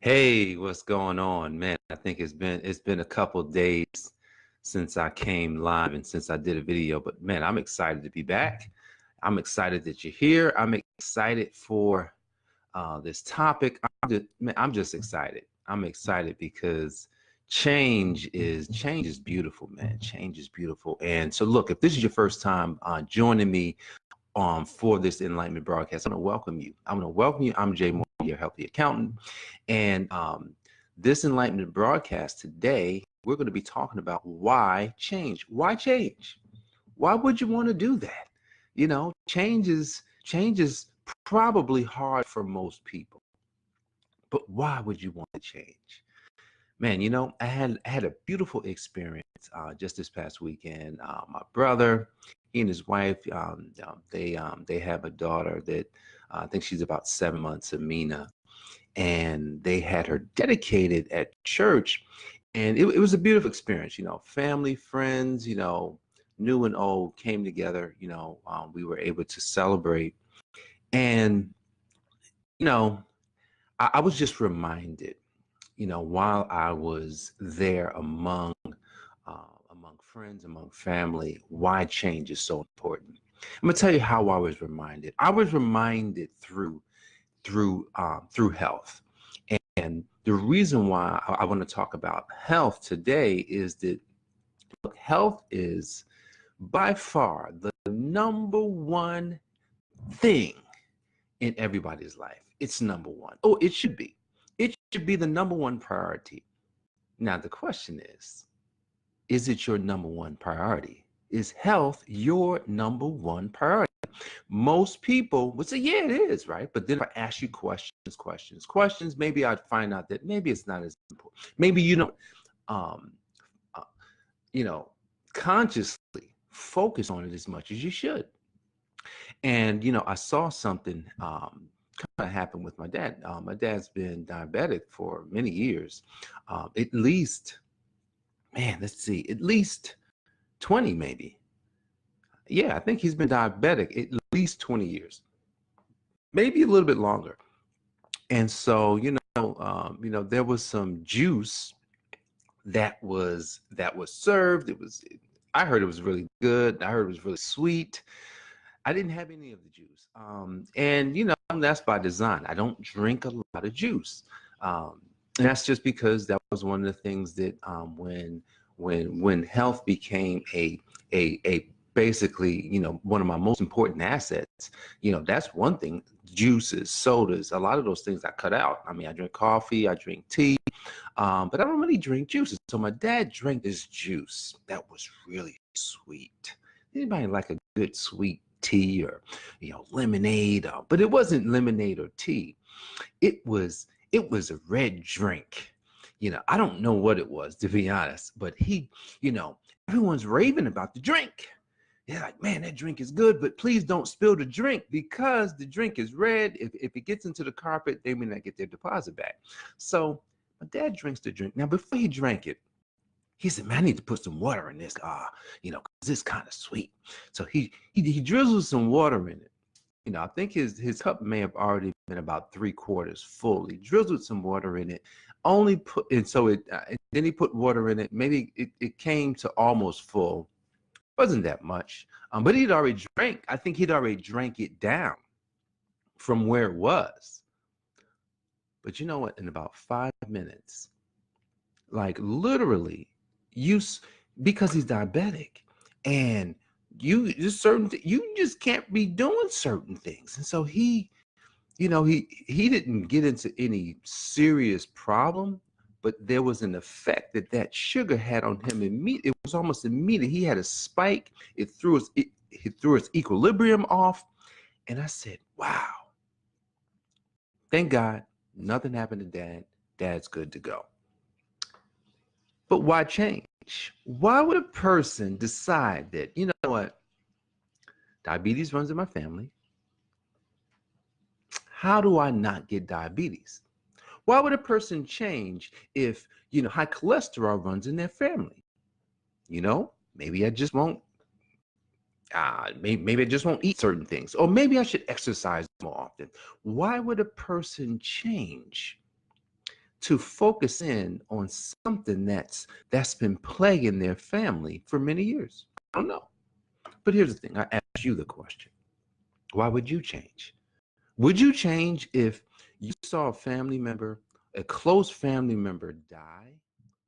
Hey, what's going on, man? I think it's been a couple days since I came live and since I did a video, but man, I'm excited to be back. I'm excited that you're here. I'm excited for this topic. I'm just excited. I'm excited because change is beautiful, man. Change is beautiful. And so, look, if this is your first time joining me for this enlightenment broadcast, I'm going to welcome you. I'm Jay Moore, your healthy accountant. And this enlightenment broadcast today, we're going to be talking about why change. Why change? Why would you want to do that? Change is probably hard for most people, but why would you want to change? Man, I had a beautiful experience just this past weekend. My brother, he and his wife, they have a daughter that I think she's about 7 months, Amina, and they had her dedicated at church, and it was a beautiful experience. Family, friends, new and old came together. We were able to celebrate, and you know, I was just reminded, while I was there among friends, among family, why change is so important. I'm gonna tell you how I was reminded. I was reminded through health, and the reason why I want to talk about health today is that, look, health is by far the number one thing in everybody's life. It's number one. Oh, it should be. It should be the number one priority. Now, the question is it your number one priority? Is health your number one priority? Most people would say, yeah, it is, right? But then if I ask you questions, maybe I'd find out that maybe it's not as important. Maybe you don't, um, uh, you know, consciously focus on it as much as you should. And I saw something kind of happen with my dad. My dad's been diabetic for many years, at least, man, let's see, at least 20, maybe. Yeah, I think he's been diabetic at least 20 years, maybe a little bit longer. And so, there was some juice that was served. I heard it was really good. I heard it was really sweet. I didn't have any of the juice. And that's by design. I don't drink a lot of juice. And that's just because that was one of the things that when health became a basically, one of my most important assets, that's one thing. Juices, sodas, a lot of those things I cut out. I mean, I drink coffee, I drink tea, but I don't really drink juices. So my dad drank this juice that was really sweet. Anybody like a good sweet tea or lemonade? But it wasn't lemonade or tea. It was a red drink. I don't know what it was, to be honest, but you know, everyone's raving about the drink. They're like, man, that drink is good, but please don't spill the drink because the drink is red. If it gets into the carpet, they may not get their deposit back. So my dad drinks the drink. Now, before he drank it, he said, man, I need to put some water in this, because it's kind of sweet. So he drizzled some water in it. I think his cup may have already been about 3/4 full. He drizzled some water in it, only put, and so and then he put water in it. Maybe it came to almost full. Wasn't that much, but he'd already drank. I think he'd already drank it down from where it was. But you know what? In about 5 minutes, like literally, you s- because he's diabetic, and you just can't be doing certain things, and so he didn't get into any serious problem, but there was an effect that sugar had on him immediately. It was almost immediate. He had a spike. It threw his equilibrium off, and I said, wow, thank God nothing happened to dad. Dad's good to go. But why change? Why would a person decide that, you know what, diabetes runs in my family? How do I not get diabetes? Why would a person change if, high cholesterol runs in their family? Maybe I just won't, maybe I just won't eat certain things, or maybe I should exercise more often. Why would a person change? to focus in on something that's been plaguing their family for many years. I don't know. But here's the thing. I ask you the question. Why would you change? Would you change if you saw a family member, a close family member die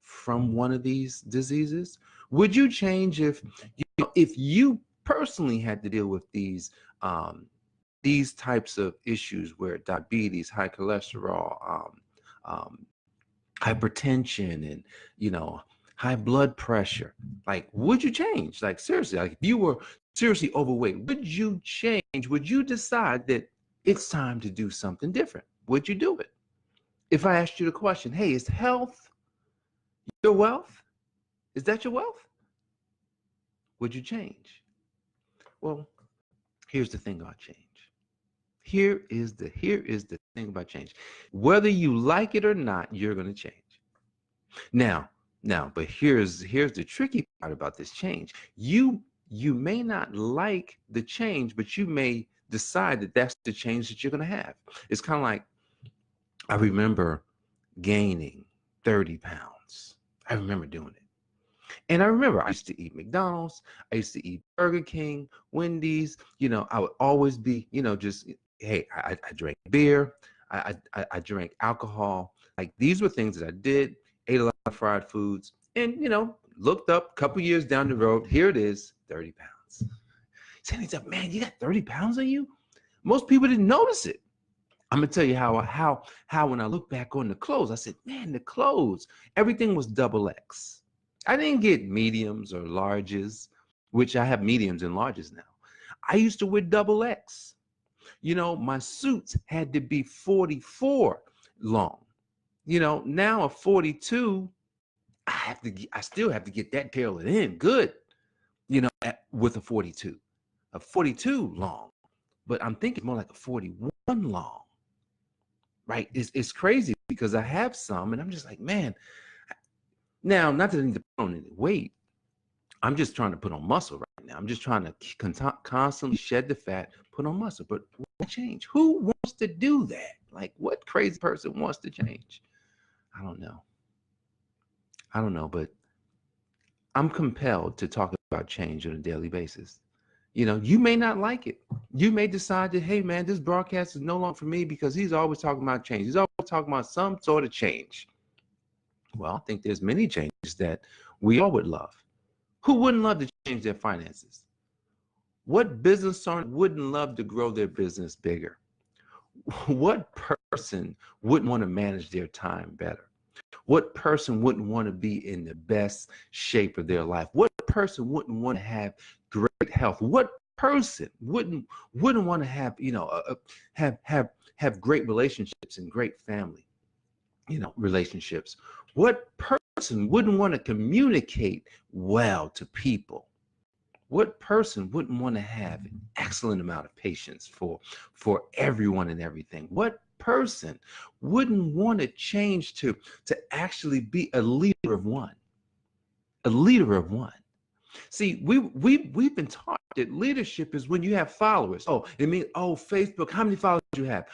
from one of these diseases? Would you change if you personally had to deal with these types of issues where diabetes, high cholesterol, um, hypertension, and high blood pressure? Like, would you change? Like, seriously, like if you were seriously overweight, would you change? Would you decide that it's time to do something different? Would you do it? If I asked you the question, hey, is health your wealth? Is that your wealth? Would you change? Well, here's the thing about change. Here is the thing about change. Whether you like it or not, you're going to change. Now, but here's the tricky part about this change. You may not like the change, but you may decide that that's the change that you're going to have. It's kind of like, I remember gaining 30 pounds. I remember doing it. And I remember I used to eat McDonald's. I used to eat Burger King, Wendy's. I would always be, just, hey, I drank beer. I drank alcohol. Like, these were things that I did, ate a lot of fried foods, and, looked up a couple years down the road. Here it is, 30 pounds. Sandy's up, man, you got 30 pounds on you? Most people didn't notice it. I'm gonna tell you how when I look back on the clothes, I said, man, the clothes, everything was double X. I didn't get mediums or larges, which I have mediums and larges now. I used to wear double X. My suits had to be 44 long. Now a 42, I still have to get that tailored in good, with a 42 long, but I'm thinking more like a 41 long. Right? It's crazy because I have some, and I'm just like, man. Now, not that I need to put on any weight. I'm just trying to put on muscle right now. I'm just trying to constantly shed the fat, put on muscle. But why change? Who wants to do that? Like, what crazy person wants to change? I don't know, but I'm compelled to talk about change on a daily basis. You may not like it. You may decide that, hey, man, this broadcast is no longer for me because he's always talking about change. He's always talking about some sort of change. Well, I think there's many changes that we all would love. Who wouldn't love to change their finances? What business owner wouldn't love to grow their business bigger? What person wouldn't want to manage their time better? What person wouldn't want to be in the best shape of their life? What person wouldn't want to have great health? What person wouldn't want to have, have great relationships and great family, relationships? What person wouldn't want to communicate well to people? What person wouldn't want to have an excellent amount of patience for everyone and everything? What person wouldn't want to change to actually be a leader of one? A leader of one. See, we've been taught that leadership is when you have followers. Oh, it means, oh, Facebook, how many followers do you have?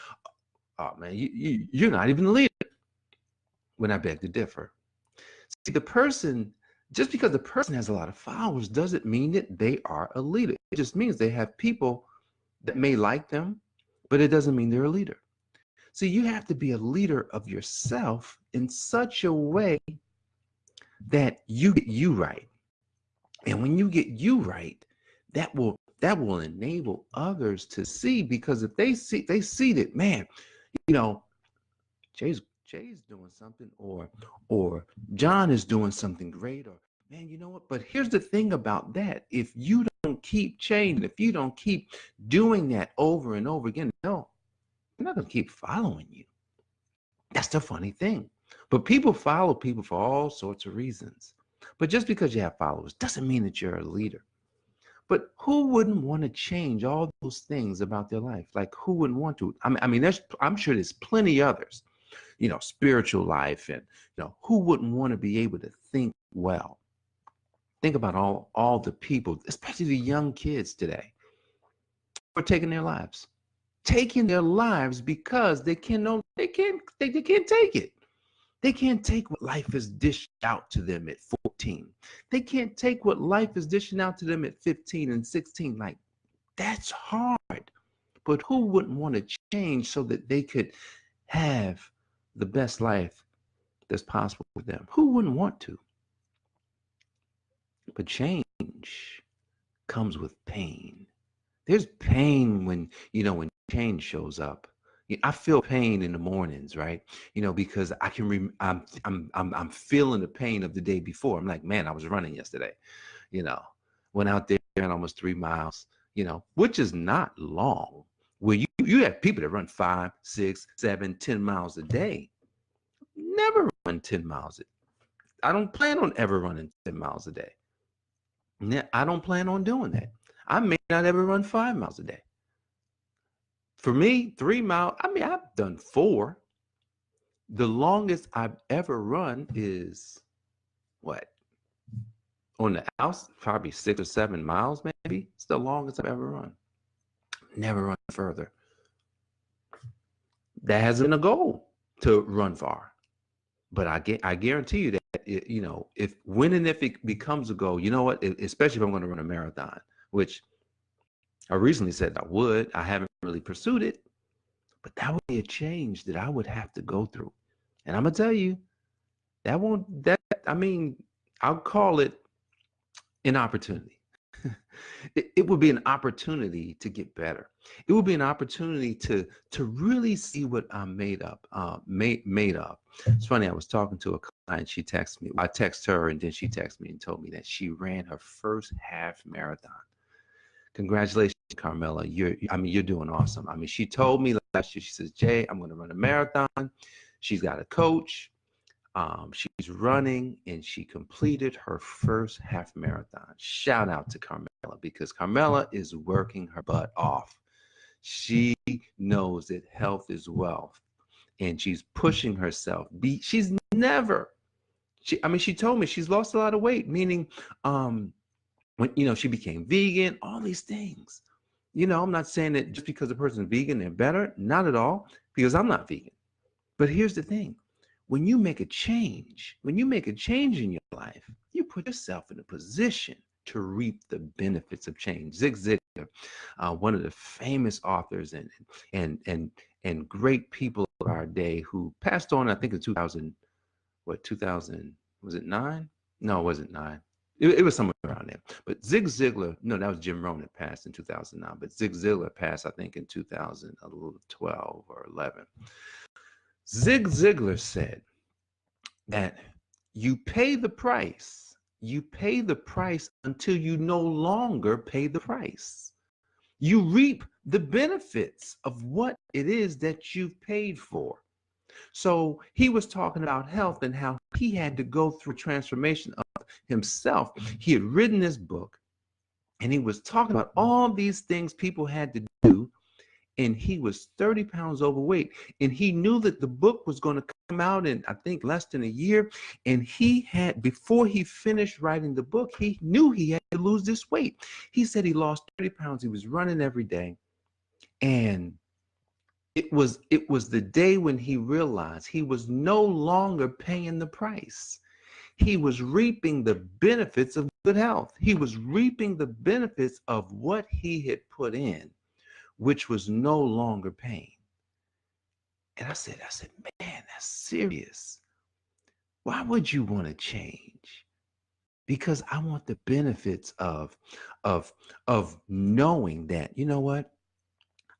Oh man, you're not even a leader. When I beg to differ. See, just because the person has a lot of followers doesn't mean that they are a leader. It just means they have people that may like them, but it doesn't mean they're a leader. See, you have to be a leader of yourself in such a way that you get you right. And when you get you right, that will enable others to see, because if they see that, man, Jay's doing something, or John is doing something great, or man, you know what? But here's the thing about that. If you don't keep changing, if you don't keep doing that over and over again, no, they're not going to keep following you. That's the funny thing. But people follow people for all sorts of reasons. But just because you have followers doesn't mean that you're a leader. But who wouldn't want to change all those things about their life? Like, who wouldn't want to? I mean, I'm sure there's plenty others, spiritual life, and, who wouldn't want to be able to think well? Think about all the people, especially the young kids today, who are taking their lives because they can't take it. They can't take what life is dished out to them at 14. They can't take what life is dishing out to them at 15 and 16. Like, that's hard. But who wouldn't want to change so that they could have the best life that's possible for them? Who wouldn't want to? But change comes with pain. There's pain when, when change shows up. I feel pain in the mornings, right? Because I can I'm feeling the pain of the day before. I'm like, man, I was running yesterday, you know, went out there and almost 3 miles, which is not long. Where you have people that run 5, 6, 7, 10 miles a day. Never run 10 miles. I don't plan on ever running 10 miles a day. I don't plan on doing that. I may not ever run 5 miles a day. For me, 3 miles, I've done 4. The longest I've ever run is what? On the house, probably 6 or 7 miles, maybe. It's the longest I've ever run. Never run further. That hasn't been a goal to run far. But I guarantee you that, if it becomes a goal, you know what? Especially if I'm going to run a marathon, which I recently said I would. I haven't really pursued it, but that would be a change that I would have to go through. And I'm going to tell you, I'll call it an opportunity. It would be an opportunity to get better. It would be an opportunity to really see what I'm made of. It's funny. I was talking to a client. She texted me. I texted her, and then she texted me and told me that she ran her first half marathon. Congratulations, Carmela. You're doing awesome. She told me last year. She says, Jay, I'm going to run a marathon. She's got a coach. She's running, and she completed her first half marathon. Shout out to Carmela, because Carmela is working her butt off. She knows that health is wealth, and she's pushing herself. She told me she's lost a lot of weight, meaning when she became vegan, all these things. I'm not saying that just because a person's vegan, they're better. Not at all, because I'm not vegan. But here's the thing. When you make a change in your life, you put yourself in a position to reap the benefits of change. Zig Ziglar, one of the famous authors and great people of our day, who passed on, I think in 2000, was it 9? No, it wasn't 9. It was somewhere around there. But Zig Ziglar, no, that was Jim Rohn that passed in 2009. But Zig Ziglar passed, I think, in 2012 or 11. Zig Ziglar said that you pay the price. You pay the price until you no longer pay the price. You reap the benefits of what it is that you've paid for. So he was talking about health and how he had to go through transformation of himself. He had written this book, and he was talking about all these things people had to do. And he was 30 pounds overweight. And he knew that the book was going to come out in, I think, less than a year. And before he finished writing the book, he knew he had to lose this weight. He said he lost 30 pounds. He was running every day. And it was the day when he realized he was no longer paying the price. He was reaping the benefits of good health. He was reaping the benefits of what he had put in, which was no longer pain. And I said, man, that's serious. Why would you want to change? Because I want the benefits of knowing that, you know what?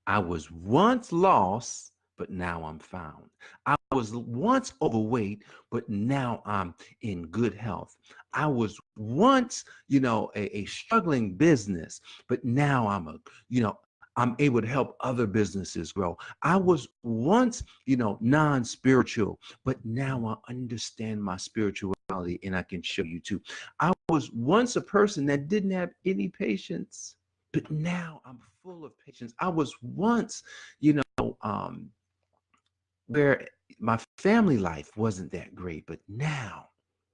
I was once lost, but now I'm found. I was once overweight, but now I'm in good health. I was once, a struggling business, but now I'm able to help other businesses grow. I was once, non-spiritual, but now I understand my spirituality, and I can show you too. I was once a person that didn't have any patience, but now I'm full of patience. I was once, where my family life wasn't that great, but now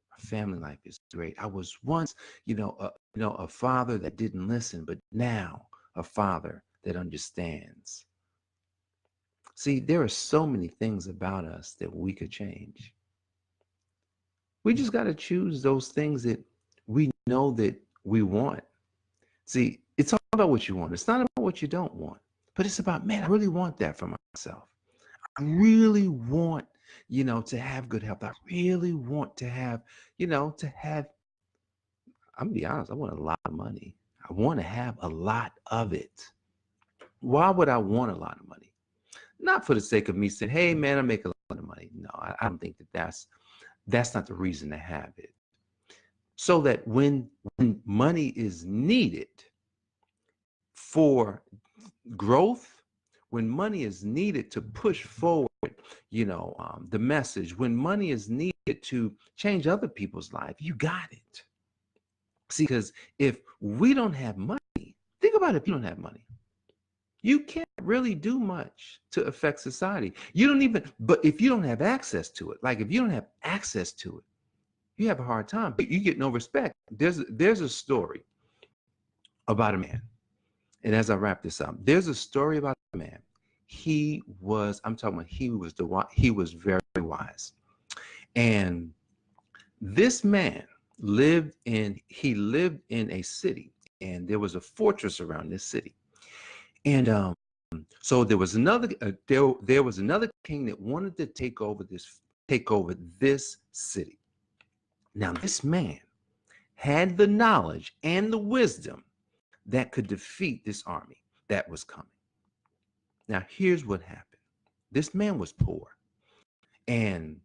my family life is great. I was once, a father that didn't listen, but now a father that understands. See, there are so many things about us that we could change. We just got to choose those things that we know that we want. See, it's all about what you want. It's not about what you don't want, but it's about, man, I really want that for myself. I really want, to have good health. I really want to have, I'm gonna be honest, I want a lot of money. I want to have a lot of it. Why would I want a lot of money? Not for the sake of me saying, hey man, I make a lot of money. No, I don't think that that's not the reason to have it. So that when money is needed for growth, when money is needed to push forward, the message, when money is needed to change other people's life, you got it. See, because if we don't have money, think about it, if you don't have money, you can't really do much to affect society. You don't even, but if you don't have access to it, like if you don't have access to it, you have a hard time. You get no respect. There's a story about a man. And as I wrap this up, there's a story about a man. I'm talking about he was very wise. And this man lived in a city, and there was a fortress around this city. And so there was another king that wanted to take over this city. Now this man had the knowledge and the wisdom that could defeat this army that was coming. Now here's what happened. This man was poor, and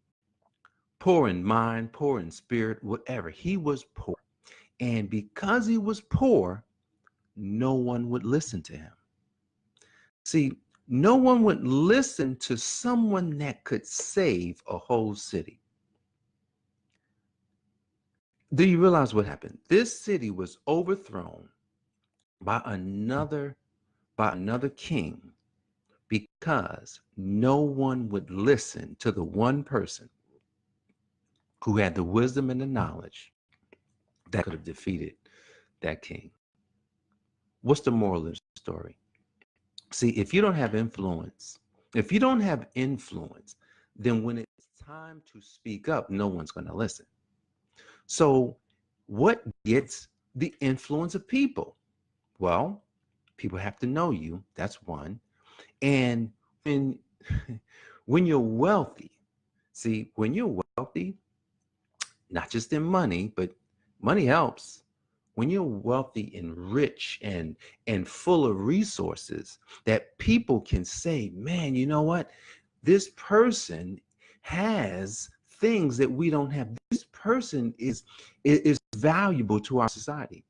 poor in mind, poor in spirit, whatever. He was poor. And because he was poor, no one would listen to him. See, no one would listen to someone that could save a whole city. Do you realize what happened? This city was overthrown by another king because no one would listen to the one person who had the wisdom and the knowledge that could have defeated that king. What's the moral of the story? See, if you don't have influence, then when it's time to speak up, no one's going to listen. So what gets the influence of people? Well, people have to know you. That's one. And when when you're wealthy, not just in money, but money helps. When you're wealthy and rich and full of resources, that people can say, man, you know what? This person has things that we don't have. This person is valuable to our society.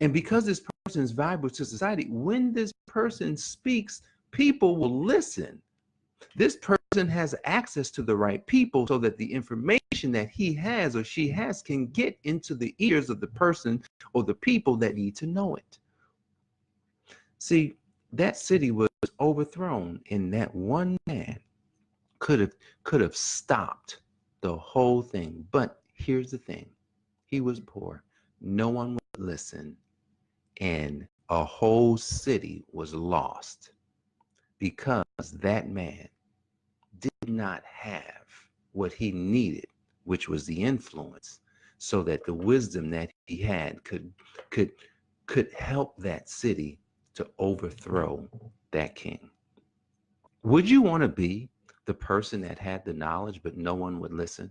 And because this person is valuable to society, when this person speaks, people will listen. This person has access to the right people so that the information that he has or she has can get into the ears of the person or the people that need to know it. See, that city was overthrown, and that one man could have stopped the whole thing. But here's the thing. He was poor. No one would listen, and a whole city was lost because that man did not have what he needed, which was the influence, so that the wisdom that he had could help that city to overthrow that king. Would you want to be the person that had the knowledge but no one would listen?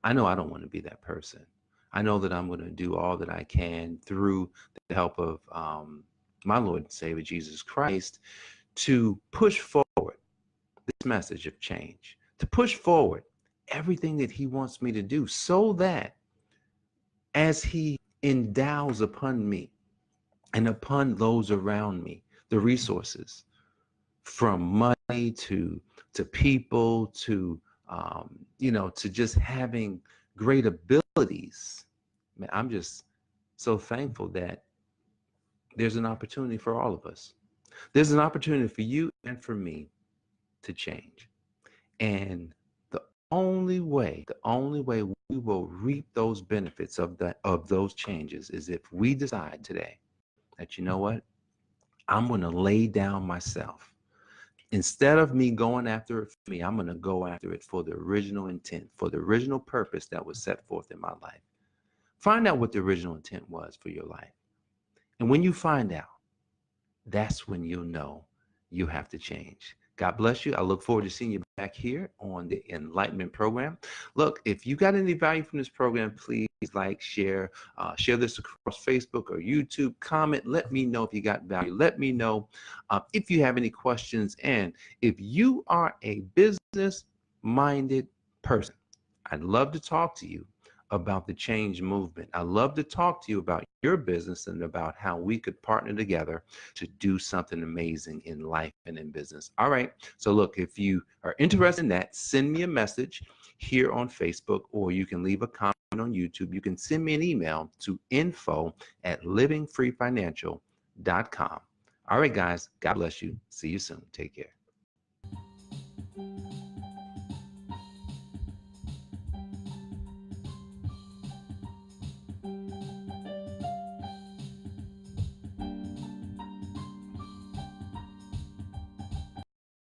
I know I don't want to be that person. I know that I'm going to do all that I can through the help of my Lord and Savior Jesus Christ to push forward this message of change, to push forward everything that he wants me to do, so that as he endows upon me and upon those around me the resources, from money to people to to just having great abilities, man, I'm just so thankful that there's an opportunity for all of us. There's an opportunity for you and for me to change. And the only way we will reap those benefits of those changes is if we decide today that, you know what, I'm going to lay down myself Instead of me going after it for me, I'm going to go after it for the original intent, for the original purpose that was set forth in my life. Find out what the original intent was for your life. And when you find out, that's when you'll know you have to change. God bless you. I look forward to seeing you back here on the Enlightenment Program. Look, if you got any value from this program, please like, share this across Facebook or YouTube. Comment. Let me know if you got value. Let me know if you have any questions. And if you are a business-minded person, I'd love to talk to you about the change movement. I love to talk to you about your business and about how we could partner together to do something amazing in life and in business. All right. So look, if you are interested in that, send me a message here on Facebook, or you can leave a comment on YouTube. You can send me an email to info@livingfreefinancial.com. All right, guys. God bless you. See you soon. Take care.